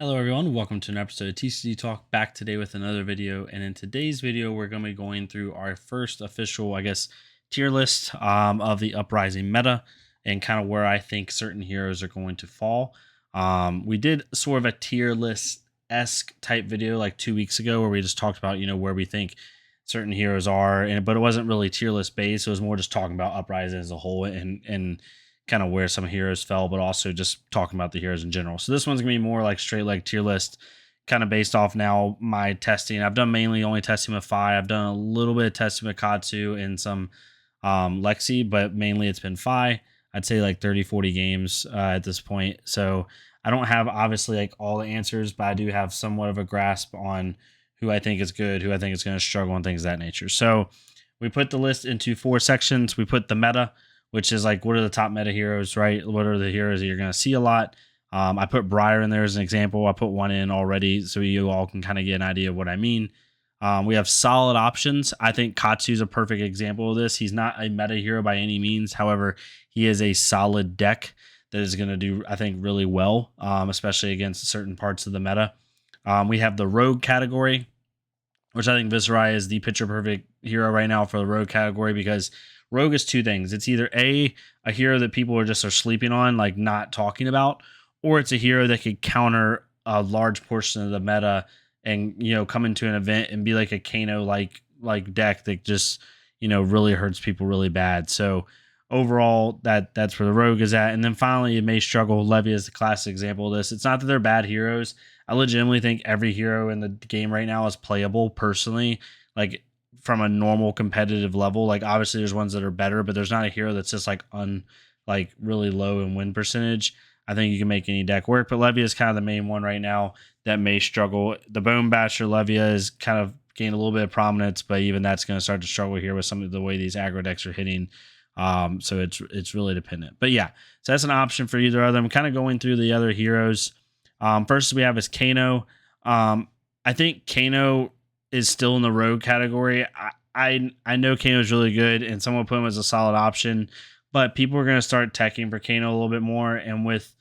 Hello everyone, welcome to an episode of TCG Talk, back today with another video. And in today's video, we're going to be going through our first official, tier list of the Uprising meta and kind of where I think certain heroes are going to fall. We did sort of a tier list-esque type video like 2 weeks ago where we just talked about, where we think certain heroes are, but it wasn't really tier list based. It was more just talking about Uprising as a whole and kind of where some heroes fell, but also just talking about the heroes in general. So this one's gonna be more like straight like tier list, kind of based off now my testing. I've done mainly only testing with Fi. I've done a little bit of testing with Katsu and some Lexi, but mainly it's been Fi. I'd say like 30-40 games at this point. So I don't have obviously like all the answers, but I do have somewhat of a grasp on who I think is good, who I think is going to struggle, and things of that nature. So we put the list into 4 sections. We put the meta, which is like, what are the top meta heroes, right? What are the heroes that you're going to see a lot? I put Briar in there as an example. I put one in already so you all can kind of get an idea of what I mean. We have solid options. I think Katsu is a perfect example of this. He's not a meta hero by any means. However, he is a solid deck that is going to do, I think, really well, especially against certain parts of the meta. We have the Rogue category, which I think Viserai is the picture perfect hero right now for the Rogue category, because Rogue is 2 things. It's either a hero that people are sleeping on, like not talking about, or it's a hero that could counter a large portion of the meta and come into an event and be like a Kano like deck that just really hurts people really bad. So overall, that's where the Rogue is at. And then finally, it may struggle. Levy is the classic example of this. It's not that they're bad heroes. I legitimately think every hero in the game right now is playable personally. Like, from a normal competitive level, like obviously there's ones that are better, but there's not a hero that's just like really low in win percentage. I think you can make any deck work, but Levia is kind of the main one right now that may struggle. The Bone Basher Levia is kind of gained a little bit of prominence, but even that's going to start to struggle here with some of the way these aggro decks are hitting. So it's really dependent. But yeah, so that's an option for either of them. Kind of going through the other heroes. First we have is Kano. I think Kano is still in the Rogue category. I know Kano is really good, and someone put him as a solid option, but people are going to start teching for Kano a little bit more, and with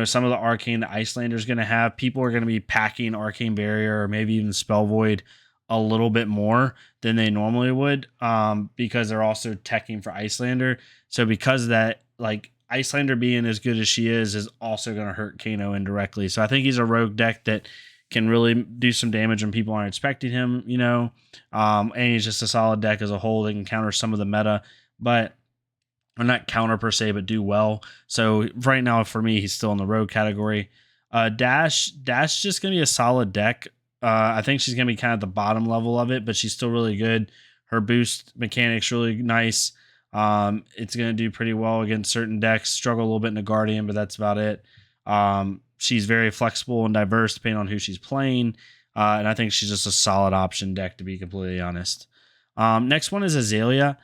some of the Arcane that Icelander is going to have, people are going to be packing Arcane Barrier or maybe even Spell Void a little bit more than they normally would, because they're also teching for Icelander. So because of that, like Icelander being as good as she is also going to hurt Kano indirectly. So I think he's a Rogue deck that can really do some damage when people aren't expecting him, and he's just a solid deck as a whole. They can counter some of the meta, or not counter per se, but do well. So right now for me, he's still in the Rogue category. Dash just going to be a solid deck. I think she's going to be kind of the bottom level of it, but she's still really good. Her boost mechanic's really nice. It's going to do pretty well against certain decks, struggle a little bit in the Guardian, but that's about it. She's very flexible and diverse depending on who she's playing. And I think she's just a solid option deck, to be completely honest. Next one is Azalea.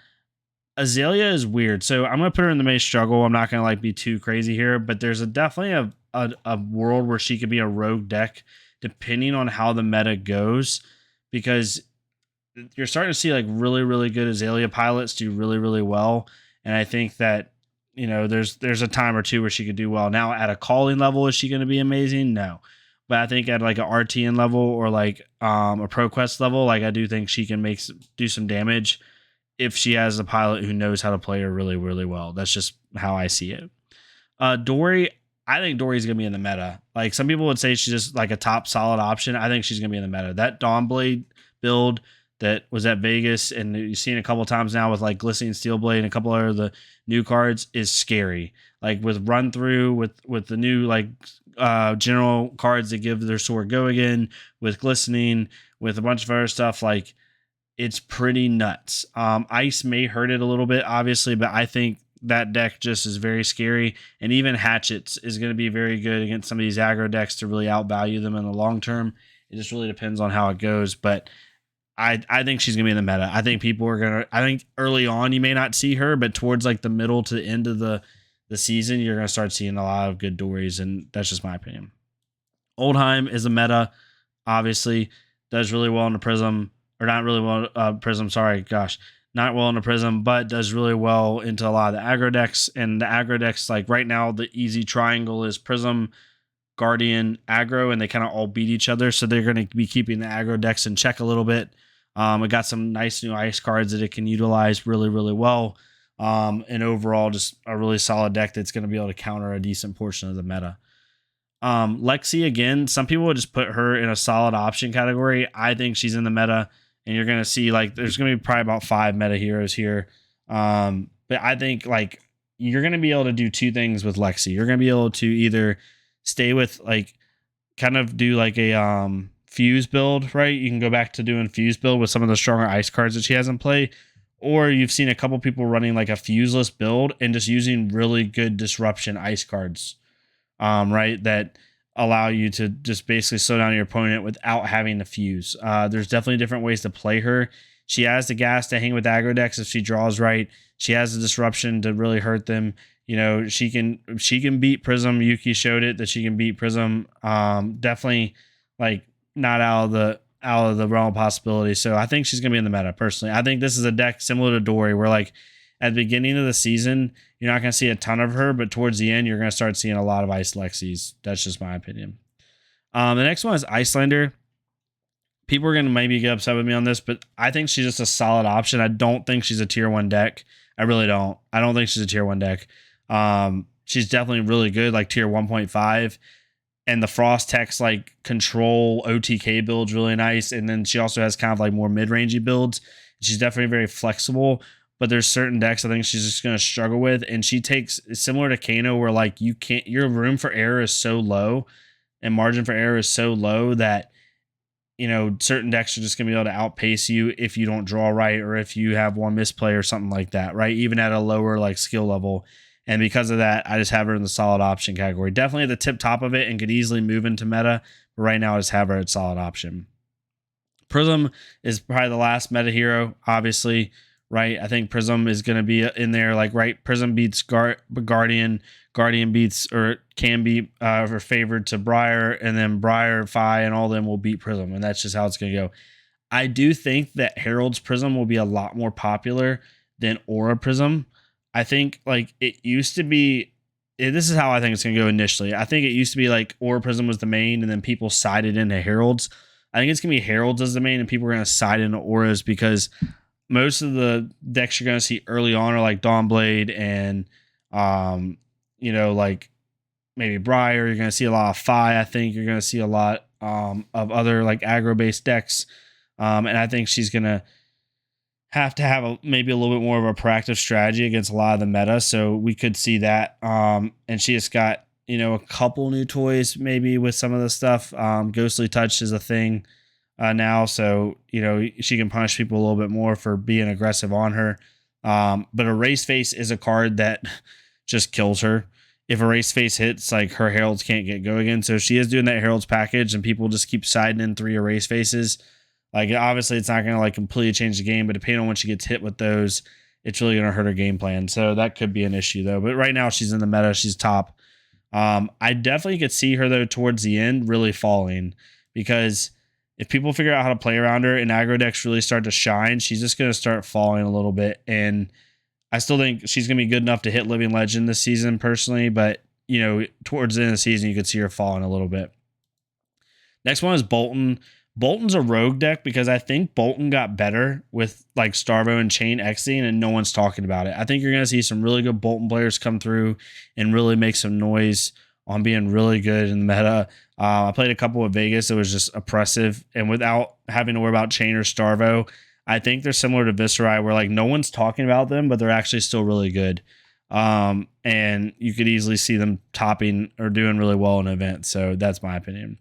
Azalea is weird. So I'm going to put her in the May struggle. I'm not going to be too crazy here, but there's definitely a world where she could be a Rogue deck depending on how the meta goes, because you're starting to see really, really good Azalea pilots do really, really well. And I think that there's a time or two where she could do well. Now, at a calling level, is she going to be amazing? No. But I think at like a RTN level or a ProQuest level, I do think she can do some damage if she has a pilot who knows how to play her really, really well. That's just how I see it. Dory, I think Dory's going to be in the meta. Like, some people would say she's just like a top solid option. I think she's going to be in the meta. That Dawnblade build that was at Vegas, and you've seen a couple times now with Glistening Steelblade and a couple other the new cards, is scary. Like with run through, with the new general cards that give their sword go again, with glistening, with a bunch of other stuff, it's pretty nuts. Ice may hurt it a little bit, obviously, but I think that deck just is very scary. And even Hatchets is going to be very good against some of these aggro decks to really outvalue them in the long term. It just really depends on how it goes, but I think she's going to be in the meta. I think people are going to, I think early on you may not see her, but towards the middle to the end of the season, you're going to start seeing a lot of good Dories, and that's just my opinion. Oldhim is a meta, obviously, does really well in the Prism, or not really well, Prism, sorry, gosh, not well in the Prism, but does really well into a lot of the aggro decks, and the aggro decks, right now, the easy triangle is Prism, Guardian aggro, and they kind of all beat each other. So they're going to be keeping the aggro decks in check a little bit. It got some nice new ice cards that it can utilize really, really well. And overall, just a really solid deck that's going to be able to counter a decent portion of the meta. Lexi, again, some people would just put her in a solid option category. I think she's in the meta, and you're going to see like there's going to be probably about 5 meta heroes here. But I think like you're going to be able to do 2 things with Lexi. You're going to be able to either stay with like kind of do like a fuse build, right? You can go back to doing fuse build with some of the stronger ice cards that she has in play. Or you've seen a couple people running like a fuseless build and just using really good disruption ice cards. Right, that allow you to just basically slow down your opponent without having to fuse. There's definitely different ways to play her. She has the gas to hang with aggro decks if she draws right. She has the disruption to really hurt them. You know, she can beat Prism. Yuki showed it that she can beat Prism. Definitely like not out of the realm of possibility. So I think she's gonna be in the meta personally. I think this is a deck similar to Dory where like at the beginning of the season, you're not going to see a ton of her, but towards the end, you're going to start seeing a lot of Ice Lexis. That's just my opinion. The next one is Icelander. People are going to maybe get upset with me on this, but I think she's just a solid option. I don't think she's a tier 1 deck. I really don't. I don't think she's a tier 1 deck. She's definitely really good, like tier 1.5. And the Frost Text like control OTK build's really nice. And then she also has kind of like more mid-rangey builds. She's definitely very flexible. But there's certain decks I think she's just going to struggle with. And she takes, similar to Kano, where like your room for error is so low and margin for error is so low that, you know, certain decks are just going to be able to outpace you if you don't draw right or if you have one misplay or something like that, right? Even at a lower like skill level. And because of that, I just have her in the solid option category. Definitely at the tip top of it and could easily move into meta. But right now, I just have her at solid option. Prism is probably the last meta hero, obviously. Right, I think Prism is going to be in there. Like, right, Prism beats Guardian, Guardian beats or can be or favored to Briar, and then Briar, Fi, and all of them will beat Prism, and that's just how it's going to go. I do think that Herald's Prism will be a lot more popular than Aura Prism. I think like it used to be. This is how I think it's going to go initially. I think it used to be like Aura Prism was the main, and then people sided into Heralds. I think it's going to be Heralds as the main, and people are going to side into Auras because most of the decks you're going to see early on are like Dawnblade and, you know, like maybe Briar. You're going to see a lot of Fi. I think you're going to see a lot of other like aggro-based decks. And I think she's going to have maybe a little bit more of a proactive strategy against a lot of the meta. So we could see that. And she has got, you know, a couple new toys maybe with some of the stuff. Ghostly Touch is a thing now, so you know she can punish people a little bit more for being aggressive on her. But Erase Face is a card that just kills her. If Erase Face hits, like her Heralds can't get go again. So she is doing that Heralds package, and people just keep siding in 3 Erase Faces. Like obviously, it's not going to like completely change the game, but depending on when she gets hit with those, it's really going to hurt her game plan. So that could be an issue though. But right now, she's in the meta. She's top. I definitely could see her though towards the end really falling because if people figure out how to play around her and aggro decks really start to shine, she's just going to start falling a little bit. And I still think she's going to be good enough to hit Living Legend this season personally, but you know, towards the end of the season, you could see her falling a little bit. Next one is Bolton. Bolton's a rogue deck because I think Bolton got better with like Starvo and Chain Xing and no one's talking about it. I think you're going to see some really good Bolton players come through and really make some noise on being really good in the meta. I played a couple with Vegas. It was just oppressive. And without having to worry about Chain or Starvo, I think they're similar to Viscerai where like no one's talking about them, but they're actually still really good. And you could easily see them topping or doing really well in an event. So that's my opinion.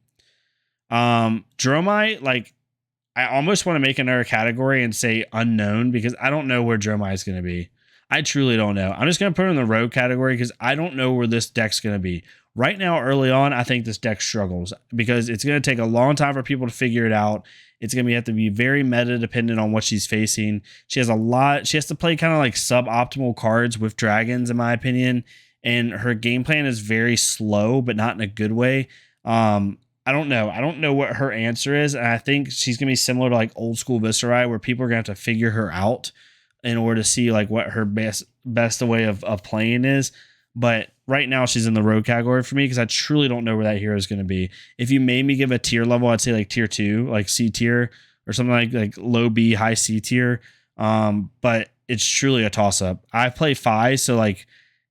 Dromai, like I almost want to make another category and say unknown because I don't know where Dromai is going to be. I truly don't know. I'm just going to put it in the rogue category because I don't know where this deck's going to be. Right now, early on, I think this deck struggles because it's going to take a long time for people to figure it out. It's going to have to be very meta dependent on what she's facing. She has to play kind of like suboptimal cards with dragons, in my opinion. And her game plan is very slow, but not in a good way. I don't know. I don't know what her answer is. And I think she's going to be similar to like old school Viscerai where people are going to have to figure her out in order to see like what her best way of playing is. But right now she's in the rogue category for me because I truly don't know where that hero is going to be. If you made me give a tier level, I'd say like tier 2, like C tier or something like low B, high C tier. But it's truly a toss up. I play Fi, so like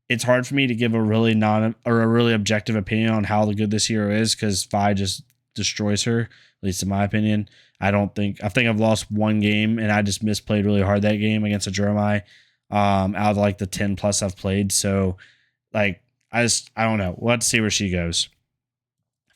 it's hard for me to give a really a really objective opinion on how good this hero is because Fi just destroys her, at least in my opinion. I think I've lost one game and I just misplayed really hard that game against a Dromai out of like the 10 plus I've played. So like I don't know. We'll have to see where she goes.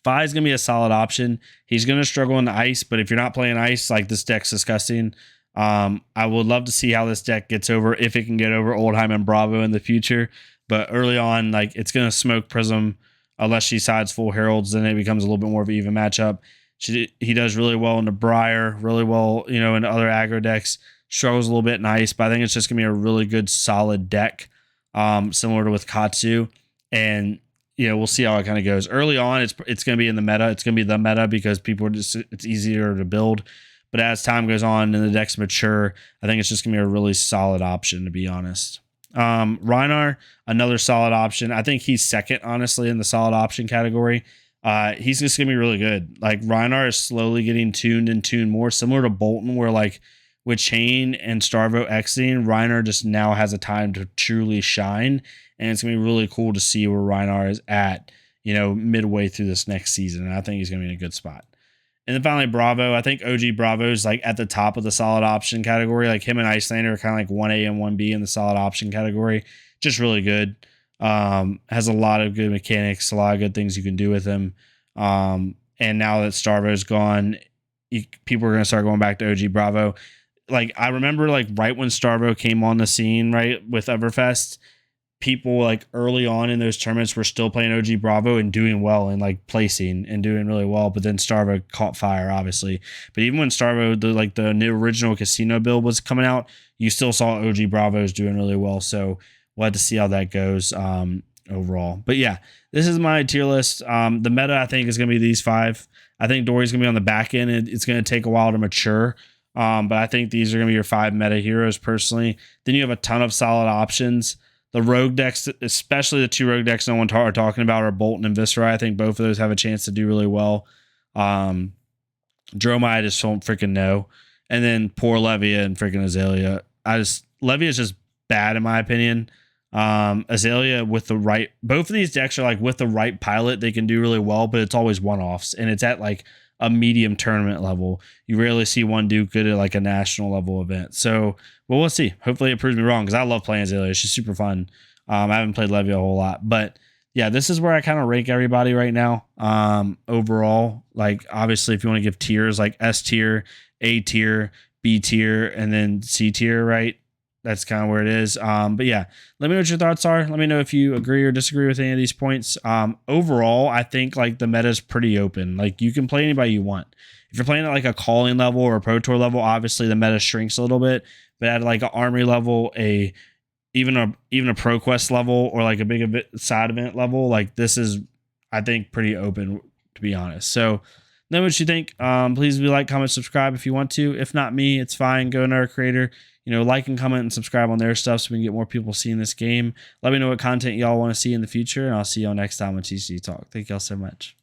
Fi is going to be a solid option. He's going to struggle in the ice, but if you're not playing ice, like this deck's disgusting. I would love to see how this deck gets over, if it can get over Oldhim and Bravo in the future. But early on, like it's going to smoke Prism unless she sides full Heralds, then it becomes a little bit more of an even matchup. He does really well in the Briar, really well, in other aggro decks. Struggles a little bit in ice, but I think it's just going to be a really good, solid deck, similar to with Katsu. And we'll see how it kind of goes. Early on, it's going to be in the meta. It's going to be the meta because it's easier to build. But as time goes on and the decks mature, I think it's just going to be a really solid option, to be honest. Rhinar, another solid option. I think he's second, honestly, in the solid option category. He's just going to be really good. Like Rhinar is slowly getting tuned more, similar to Bolton, where like with Chain and Starvo exiting, Rhinar just now has a time to truly shine. And it's going to be really cool to see where Rhinar is at, midway through this next season. And I think he's going to be in a good spot. And then finally, Bravo. I think OG Bravo is like at the top of the solid option category. Like him and Icelander are kind of like 1A and 1B in the solid option category. Just really good. Has a lot of good mechanics, a lot of good things you can do with him. And now that Starvo's gone, people are going to start going back to OG Bravo. Like I remember like right when Starvo came on the scene, right, with Everfest, people like early on in those tournaments were still playing OG Bravo and doing well and like placing and doing really well. But then Starvo caught fire, obviously. But even when Starvo, the new original casino build was coming out, you still saw OG Bravos doing really well. So we'll have to see how that goes overall. But yeah, this is my tier list. The meta, I think, is going to be these 5. I think Dory's going to be on the back end. It's going to take a while to mature. But I think these are going to be your 5 meta heroes personally. Then you have a ton of solid options. The rogue decks, especially the 2 rogue decks no one are talking about, are Bolton and Viscera. I think both of those have a chance to do really well. Dromai, I just don't freaking know. And then poor Levia and freaking Azalea. Levia is just bad in my opinion. Azalea with the right, both of these decks are like with the right pilot, they can do really well, but it's always one-offs. And it's at like a medium tournament level. You rarely see one do good at like a national level event. So, well, we'll see. Hopefully it proves me wrong because I love playing Azalea. She's super fun. I haven't played Levia a whole lot, but yeah, this is where I kind of rank everybody right now. Overall, like obviously if you want to give tiers, like S tier, A tier, B tier, and then C tier, right? That's kind of where it is. But yeah, let me know what your thoughts are. Let me know if you agree or disagree with any of these points. Overall, I think like the meta is pretty open. Like you can play anybody you want. If you're playing at like a calling level or a pro tour level, obviously the meta shrinks a little bit. But at like an army level, even a pro quest level, or like a big side event level, like this is, I think, pretty open, to be honest. So let me know what you think. Please like, comment, subscribe if you want to. If not me, it's fine. Go to our creator. Like and comment and subscribe on their stuff so we can get more people seeing this game. Let me know what content y'all want to see in the future, and I'll see y'all next time on TCG Talk. Thank y'all so much.